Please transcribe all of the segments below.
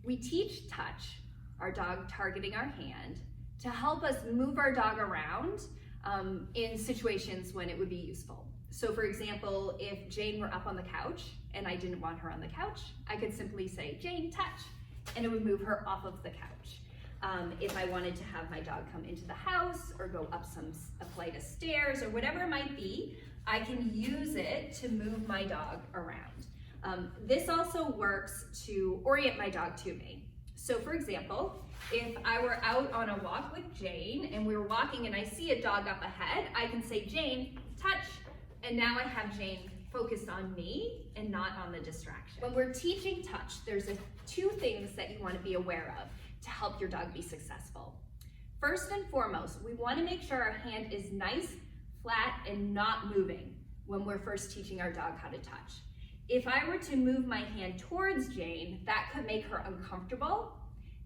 We teach touch, our dog targeting our hand, to help us move our dog around in situations when it would be useful. So for example, if Jane were up on the couch and I didn't want her on the couch, I could simply say, Jane, touch, and it would move her off of the couch. If I wanted to have my dog come into the house or go up a flight of stairs or whatever it might be, I can use it to move my dog around. This also works to orient my dog to me. So for example, if I were out on a walk with Jane and we were walking and I see a dog up ahead, I can say, Jane, touch, and now I have Jane focused on me and not on the distraction. When we're teaching touch, there's two things that you want to be aware of to help your dog be successful. First and foremost, we want to make sure our hand is nice, flat, and not moving when we're first teaching our dog how to touch. If I were to move my hand towards Jane, that could make her uncomfortable,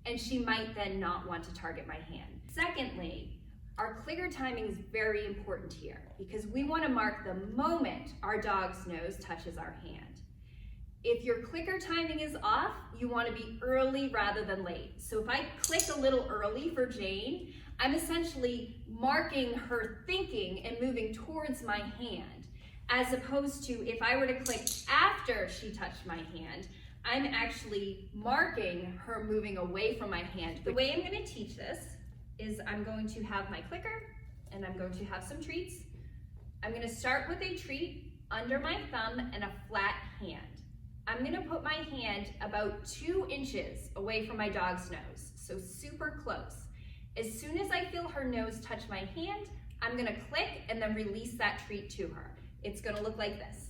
and she might then not want to target my hand. Secondly, our clicker timing is very important here because we want to mark the moment our dog's nose touches our hand. If your clicker timing is off, you want to be early rather than late. So if I click a little early for Jane, I'm essentially marking her thinking and moving towards my hand, as opposed to if I were to click after she touched my hand, I'm actually marking her moving away from my hand. The way I'm going to teach this is I'm going to have my clicker and I'm going to have some treats. I'm going to start with a treat under my thumb and a flat hand. I'm going to put my hand about 2 inches away from my dog's nose, so super close. As soon as I feel her nose touch my hand, I'm going to click and then release that treat to her. It's going to look like this.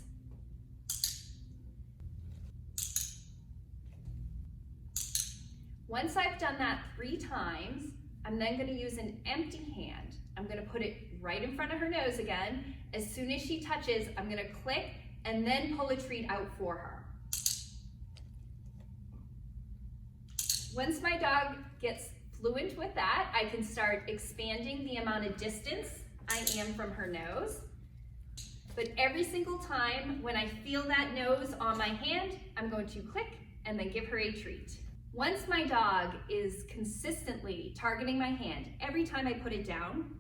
Once I've done that 3 times, I'm then going to use an empty hand. I'm going to put it right in front of her nose again. As soon as she touches, I'm going to click and then pull a treat out for her. Once my dog gets fluent with that, I can start expanding the amount of distance I am from her nose. But every single time when I feel that nose on my hand, I'm going to click and then give her a treat. Once my dog is consistently targeting my hand every time I put it down,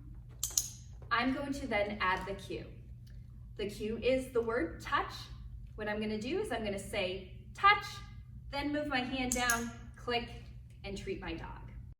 I'm going to then add the cue. The cue is the word touch. What I'm going to do is I'm going to say touch, then move my hand down, click, and treat my dog.